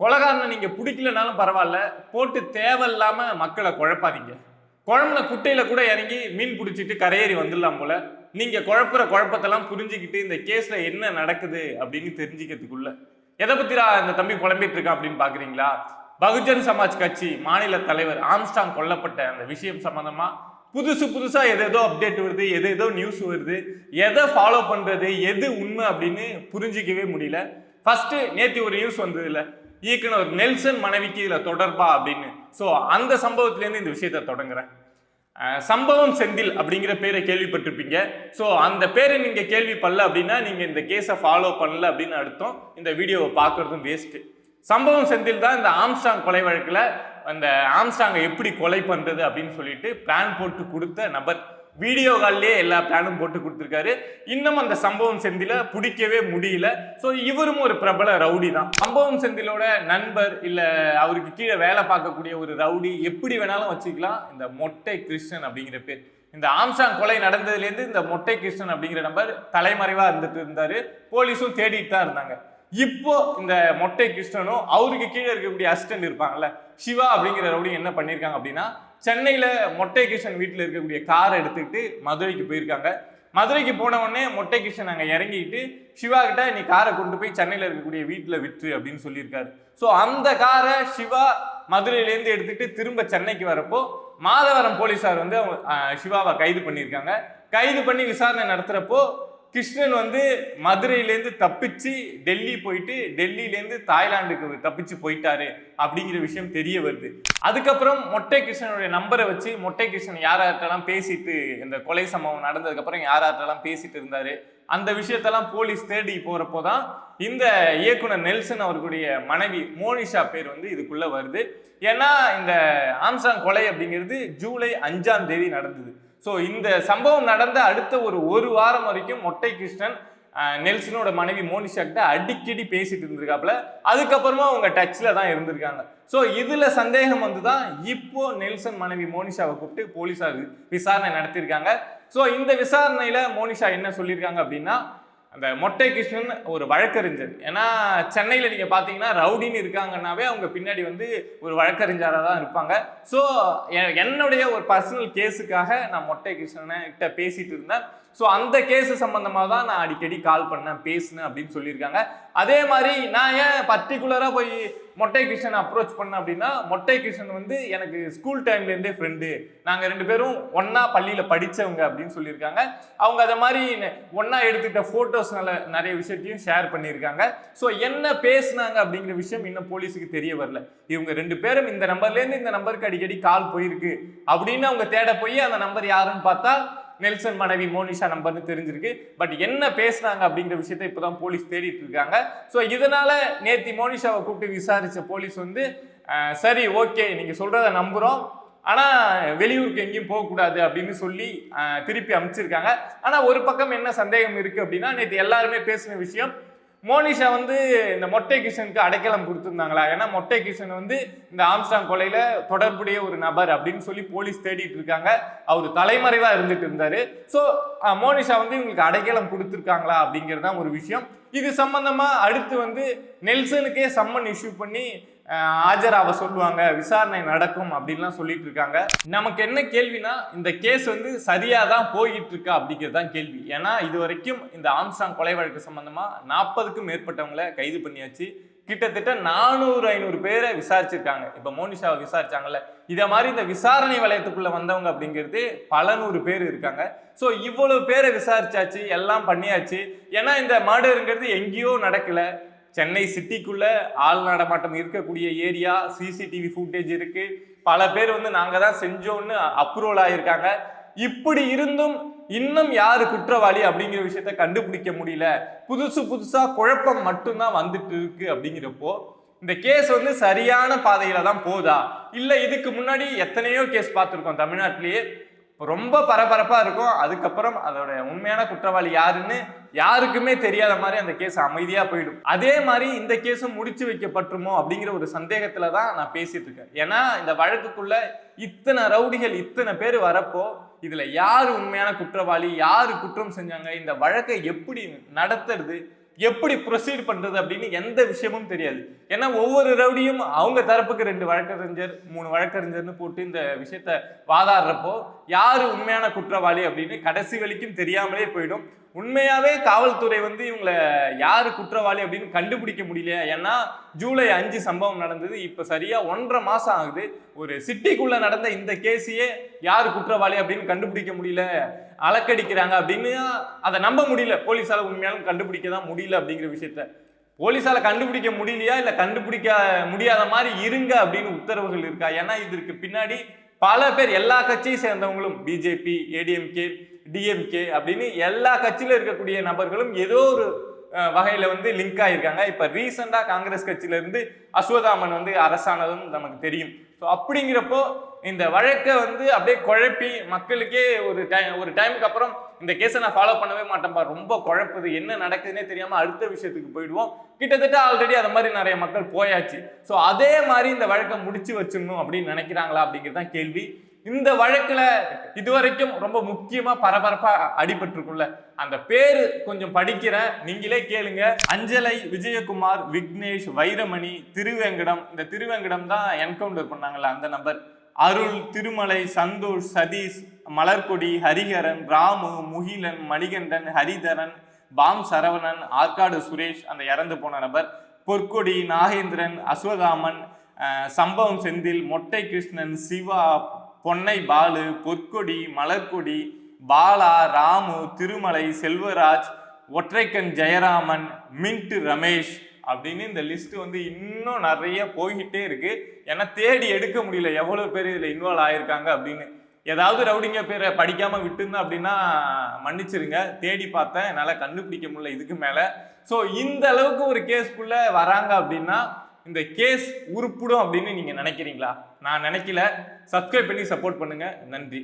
கொலைகாரனை நீங்க பிடிக்கலனாலும் பரவாயில்ல, போட்டு தேவையில்லாம மக்களை குழப்பாதீங்க. குழம்புன குட்டையில கூட இறங்கி மீன் பிடிச்சிட்டு கரையேறி வந்துடலாம் போல. நீங்க குழப்புற குழப்பத்தெல்லாம் புரிஞ்சுக்கிட்டு இந்த கேஸ்ல என்ன நடக்குது அப்படின்னு தெரிஞ்சுக்கிறதுக்குள்ள எதை பத்திரா இந்த தம்பி புலம்பிட்டு இருக்கான் அப்படின்னு பாக்குறீங்களா? பகுஜன் சமாஜ் கட்சி மாநில தலைவர் ஆம்ஸ்டாங் கொல்லப்பட்ட அந்த விஷயம் சம்பந்தமா புதுசா எதேதோ அப்டேட் வருது, எதேதோ நியூஸ் வருது. எதை ஃபாலோ பண்றது, எது உண்மை அப்படின்னு புரிஞ்சிக்கவே முடியல. ஃபர்ஸ்ட் நேற்று ஒரு நியூஸ் வந்தது இல்ல, இயக்குனர் நெல்சன் மனைவிக்கு இதுல தொடர்பா அப்படின்னு. ஸோ அந்த சம்பவத்திலேருந்து இந்த விஷயத்தை தொடங்குறேன். சம்பவம் செந்தில் அப்படிங்கிற பேரை கேள்விப்பட்டிருப்பீங்க. ஸோ அந்த பேரை நீங்க கேள்விப்படல அப்படின்னா நீங்க இந்த கேஸை ஃபாலோ பண்ணல அப்படின்னு அர்த்தம். இந்த வீடியோவை பார்க்கறதும் வேஸ்ட். சம்பவம் செந்தில் தான் இந்த ஆம்ஸ்டாங் கொலை வழக்குல அந்த ஆம்ஸ்டாங்கை எப்படி கொலை பண்றது அப்படின்னு சொல்லிட்டு பிளான் போட்டு கொடுத்த நபர். வீடியோ காலிலே எல்லா பிளானும் போட்டு கொடுத்துருக்காரு. இன்னும் அந்த சம்பவம் செந்தில பிடிக்கவே முடியல. ஸோ இவரும் ஒரு பிரபல ரவுடி தான். சம்பவம் செந்திலோட நண்பர் இல்ல அவருக்கு கீழே வேலை பார்க்கக்கூடிய ஒரு ரவுடி எப்படி வேணாலும் வச்சுக்கலாம். இந்த மொட்டை கிருஷ்ணன் அப்படிங்கிற பேர். இந்த ஆம்ஸ்டாங் கொலை நடந்ததுலேருந்து இந்த மொட்டை கிருஷ்ணன் அப்படிங்கிற நபர் தலைமறைவா இருந்துட்டு இருந்தாரு. போலீஸும் தேடிட்டு தான் இருந்தாங்க. இப்போ இந்த மொட்டை கிருஷ்ணனும் அவருக்கு கீழே இருக்கக்கூடிய அசிஸ்டன்ட் இருப்பாங்கல்ல சிவா அப்படிங்கிற ரவுடி என்ன பண்ணியிருக்காங்க அப்படின்னா, சென்னையில மொட்டை கிருஷ்ணன் வீட்டில் இருக்கக்கூடிய காரை எடுத்துக்கிட்டு மதுரைக்கு போயிருக்காங்க. மதுரைக்கு போன உடனே மொட்டை கிருஷ்ணன் அங்கே இறங்கிட்டு சிவா கிட்ட நீ காரை கொண்டு போய் சென்னையில் இருக்கக்கூடிய வீட்டில் விற்று அப்படின்னு சொல்லியிருக்காரு. ஸோ அந்த காரை சிவா மதுரையிலேருந்து எடுத்துட்டு திரும்ப சென்னைக்கு வரப்போ மாதவரம் போலீஸார் வந்து சிவாவை கைது பண்ணியிருக்காங்க. கைது பண்ணி விசாரணை நடத்துறப்போ கிருஷ்ணன் வந்து மதுரையிலேருந்து தப்பிச்சு டெல்லி போயிட்டு டெல்லியிலேருந்து தாய்லாந்துக்கு தப்பிச்சு போயிட்டாரு அப்படிங்கிற விஷயம் தெரிய வருது. அதுக்கப்புறம் மொட்டை கிருஷ்ணனுடைய நம்பரை வச்சு மொட்டை கிருஷ்ணன் யார்கிட்டலாம் பேசிட்டு இந்த கொலை சம்பவம் நடந்ததுக்கு அப்புறம் யார்கிட்டலாம் பேசிட்டு இருந்தாரு அந்த விஷயத்தெல்லாம் போலீஸ் தேடி போறப்போ தான் இந்த இயக்குனர் நெல்சன் அவர்களுடைய மனைவி மோனிஷா பேர் வந்து இதுக்குள்ள வருது. ஏன்னா இந்த ஆம்ஸ்டாங் கொலை அப்படிங்கிறது ஜூலை 5ஆம் தேதி நடந்தது. ஸோ இந்த சம்பவம் நடந்த அடுத்த ஒரு வாரம் வரைக்கும் மொட்டை கிருஷ்ணன் நெல்சனோட மனைவி மோனிஷா கிட்ட அடிக்கடி பேசிட்டு இருந்திருக்காப்புல. அதுக்கப்புறமா அவங்க டச்ல தான் இருந்திருக்காங்க. ஸோ இதுல சந்தேகம் வந்துதான் இப்போ நெல்சன் மனைவி மோனிஷாவை கூப்பிட்டு போலீஸார் விசாரணை நடத்தியிருக்காங்க. ஸோ இந்த விசாரணையில மோனிஷா என்ன சொல்லியிருக்காங்க அப்படின்னா, அந்த மொட்டை கிருஷ்ணன் ஒரு வழக்கறிஞர். ஏன்னா சென்னையில் நீங்கள் பார்த்தீங்கன்னா ரவுடின்னு இருக்காங்கன்னாவே அவங்க பின்னாடி வந்து ஒரு வழக்கறிஞராக தான் இருப்பாங்க. ஸோ என்னுடைய ஒரு பர்சனல் கேஸுக்காக நான் மொட்டை கிருஷ்ணனை கிட்ட பேசிட்டு இருந்தேன். ஸோ அந்த கேஸு சம்பந்தமாக தான் நான் அடிக்கடி கால் பண்ணேன் பேசினேன் அப்படின்னு சொல்லியிருக்காங்க. அதே மாதிரி நான் ஏன் பர்டிகுலராக போய் மொட்டை கிருஷ்ணனை அப்ரோச் பண்ணேன் அப்படின்னா, மொட்டை கிருஷ்ணன் வந்து எனக்கு ஸ்கூல் டைம்லேருந்தே ஃப்ரெண்டு, நாங்கள் 2 பேரும் ஒன்னா பள்ளியில் படித்தவங்க அப்படின்னு சொல்லியிருக்காங்க. அவங்க அதை மாதிரி ஒன்னா எடுத்துக்கிட்ட ஃபோட்டோஸ் நிறைய விஷயத்தையும் ஷேர் பண்ணியிருக்காங்க. ஸோ என்ன பேசினாங்க அப்படிங்கிற விஷயம் இன்னும் போலீஸுக்கு தெரிய வரல. இவங்க 2 பேரும் இந்த நம்பர்லேருந்து இந்த நம்பருக்கு அடிக்கடி கால் போயிருக்கு அப்படின்னு அவங்க தேட போய் அந்த நம்பர் யாருன்னு பார்த்தா நெல்சன் மனைவி மோனிஷா நம்பர்னு தெரிஞ்சிருக்கு. பட் என்ன பேசுனாங்க அப்படிங்கிற விஷயத்தை இப்போதான் போலீஸ் தேடிட்டு இருக்காங்க. ஸோ இதனால நேத்தி மோனிஷாவை கூப்பிட்டு விசாரிச்ச போலீஸ் வந்து சரி ஓகே நீங்க சொல்றதை நம்புறோம், ஆனா வெளியூருக்கு எங்கேயும் போகக்கூடாது அப்படின்னு சொல்லி திருப்பி அனுப்பிச்சிருக்காங்க. ஆனா ஒரு பக்கம் என்ன சந்தேகம் இருக்கு அப்படின்னா, நேற்று எல்லாருமே பேசின விஷயம் மோனிஷா வந்து இந்த மொட்டை கிருஷ்ணனுக்கு அடைக்கலம் கொடுத்துருந்தாங்களா? ஏன்னா மொட்டை கிருஷ்ணன் வந்து இந்த ஆம்ஸ்டாங் கொலையில தொடர்புடைய ஒரு நபர் அப்படின்னு சொல்லி போலீஸ் தேடிட்டு இருக்காங்க. அவர் தலைமறைவா இருந்துட்டு இருந்தாரு. ஸோ மோனிஷா வந்து இவங்களுக்கு அடைக்கலம் கொடுத்துருக்காங்களா அப்படிங்கிறதான் ஒரு விஷயம். இது சம்பந்தமா அடுத்து வந்து நெல்சனுக்கே சம்மன் இஷ்யூ பண்ணி ஆஜராக சொல்லுவாங்க, விசாரணை நடக்கும் அப்படின்லாம் சொல்லிட்டு இருக்காங்க. நமக்கு என்ன கேள்வினா, இந்த கேஸ் வந்து சரியா தான் போயிட்டு இருக்கா அப்படிங்கிறது தான் கேள்வி. ஏன்னா இது வரைக்கும் இந்த ஆம்ஸ்டாங் கொலை வழக்கு சம்பந்தமா 40க்கும் மேற்பட்டவங்களை கைது பண்ணியாச்சு. கிட்டத்தட்ட 400-500 பேரை விசாரிச்சிருக்காங்க. இப்ப மோனிஷாவை விசாரிச்சாங்கல்ல, இதை மாதிரி இந்த விசாரணை வளையத்துக்குள்ள வந்தவங்க அப்படிங்கிறது பல 100 பேர் இருக்காங்க. ஸோ இவ்வளவு பேரை விசாரிச்சாச்சு, எல்லாம் பண்ணியாச்சு. ஏன்னா இந்த மர்டருங்கிறது எங்கேயோ நடக்கல, சென்னை சிட்டிக்குள்ள ஆள் நடமாட்டம் இருக்கக்கூடிய ஏரியா, சிசிடிவி ஃபுட்டேஜ் இருக்கு, பல பேர் வந்து நாங்க தான் செஞ்சோம்னு அப்ரூவல் ஆயிருக்காங்க. இப்படி இருந்தும் இன்னும் யாரு குற்றவாளி அப்படிங்கிற விஷயத்த கண்டுபிடிக்க முடியல. புதுசா குழப்பம் மட்டும்தான் வந்துட்டு இருக்கு. அப்படிங்கிறப்போ இந்த கேஸ் வந்து சரியான பாதையில தான் போதா, இல்ல இதுக்கு முன்னாடி எத்தனையோ கேஸ் பார்த்துருக்கோம் தமிழ்நாட்டிலேயே, ரொம்ப பரபரப்பா இருக்கும். அதுக்கப்புறம் அதோட உண்மையான குற்றவாளி யாருன்னு யாருக்குமே தெரியாத மாதிரி அந்த கேஸ் அமைதியா போயிடும். அதே மாதிரி இந்த கேஸும் முடிச்சு வைக்கப்பட்டுருமோ அப்படிங்கிற ஒரு சந்தேகத்துல தான் நான் பேசிட்டு இருக்கேன். ஏன்னா இந்த வழக்குக்குள்ள இத்தனை ரவுடிகள் இத்தனை பேர் வரப்போ இதுல யாரு உண்மையான குற்றவாளி, யாரு குற்றம் செஞ்சாங்க, இந்த வழக்கை எப்படி நடத்துறது, எப்படி ப்ரொசீட் பண்றது அப்படின்னு எந்த விஷயமும் தெரியாது. ஏன்னா ஒவ்வொரு ரவுடியும் அவங்க தரப்புக்கு 2 வழக்கறிஞர் 3 வழக்கறிஞர்னு போட்டு இந்த விஷயத்த வாதாடுறப்போ யாரு உண்மையான குற்றவாளி அப்படின்னு கடைசி வரைக்கும் தெரியாமலே போயிடும். உண்மையாவே காவல்துறை வந்து இவங்களை யாரு குற்றவாளி அப்படின்னு கண்டுபிடிக்க முடியலையா? ஏன்னா ஜூலை 5 சம்பவம் நடந்தது, இப்ப சரியா 1.5 மாசம் ஆகுது. ஒரு சிட்டிக்குள்ள நடந்த இந்த கேஸையே யாரு குற்றவாளி அப்படின்னு கண்டுபிடிக்க முடியல, அலக்கடிக்கிறாங்க அப்படின்னு அதை நம்ப முடியல. போலீஸால உண்மையாலும் கண்டுபிடிக்க தான் முடியல அப்படிங்கிற விஷயத்த போலீஸால கண்டுபிடிக்க முடியலையா இல்ல கண்டுபிடிக்க முடியாத மாதிரி இருங்க அப்படின்னு உத்தரவுகள் இருக்கா? ஏன்னா இதற்கு பின்னாடி பல பேர் எல்லா கட்சியை சேர்ந்தவங்களும் பிஜேபி, ஏடிஎம்கே, டிஎம்கே அப்படின்னு எல்லா கட்சியில இருக்கக்கூடிய நபர்களும் ஏதோ ஒரு வகையில வந்து லிங்க் ஆயிருக்காங்க. இப்ப ரீசெண்டா காங்கிரஸ் கட்சியில இருந்து அஸ்வதாமன் வந்து அரசானதும் நமக்கு தெரியும். ஸோ அப்படிங்கிறப்போ இந்த வழக்கை வந்து அப்படியே குழப்பி மக்களுக்கே ஒரு டைமுக்கு அப்புறம் இந்த கேஸை நான் ஃபாலோ பண்ணவே மாட்டேன்பா, ரொம்ப குழப்புது, என்ன நடக்குதுன்னே தெரியாம அடுத்த விஷயத்துக்கு போயிடுவோம். கிட்டத்தட்ட ஆல்ரெடி அது மாதிரி நிறைய மக்கள் போயாச்சு. ஸோ அதே மாதிரி இந்த வழக்கை முடிச்சு வச்சிடணும் அப்படின்னு நினைக்கிறாங்களா அப்படிங்கிறது தான் கேள்வி. இந்த வழக்குல இதுவரைக்கும் ரொம்ப முக்கியமா பரபரப்பா அடிபட்டிருக்கும்ல, அந்த பேரு கொஞ்சம் படிக்கிறேன், நீங்களே கேளுங்க. அஞ்சலை, விஜயகுமார், விக்னேஷ், வைரமணி, திருவேங்கடம். இந்த திருவேங்கடம் தான் என்கவுண்டர் பண்ணாங்கல்ல அந்த நபர். அருள், திருமலை, சந்தோஷ், சதீஷ், மலர்கொடி, ஹரிஹரன், ராமு, முகிலன், மணிகண்டன், ஹரிதரன், பாம் சரவணன், ஆற்காடு சுரேஷ் அந்த இறந்து போன நபர், பொற்கொடி, நாகேந்திரன், அஸ்வதாமன், சம்பவம் செந்தில், மொட்டை கிருஷ்ணன், சிவா, பொன்னை பாலு, பொற்கொடி, மலர்கொடி, பாலா, ராமு, திருமலை, செல்வராஜ், ஒற்றைக்கண் ஜெயராமன், மின்ட் ரமேஷ் அப்படின்னு இந்த லிஸ்ட் வந்து இன்னும் நிறைய போய்கிட்டே இருக்கு. ஏன்னா தேடி எடுக்க முடியல எவ்வளவு பேர் இதுல இன்வால்வ் ஆயிருக்காங்க அப்படின்னு. ஏதாவது ரவுடிங்க பேரை படிக்காம விட்டுருந்தேன் அப்படின்னா மன்னிச்சிருங்க, தேடி பார்த்தேன், என்னால கண்டுபிடிக்க முடியல இதுக்கு மேல. ஸோ இந்த அளவுக்கு ஒரு கேஸ்க்குள்ள வராங்க அப்படின்னா இந்த கேஸ் உருப்பிடும் அப்படின்னு நீங்க நினைக்கிறீங்களா? நான் நினைக்கல. சப்ஸ்கிரைப் பண்ணி சப்போர்ட் பண்ணுங்க. நன்றி.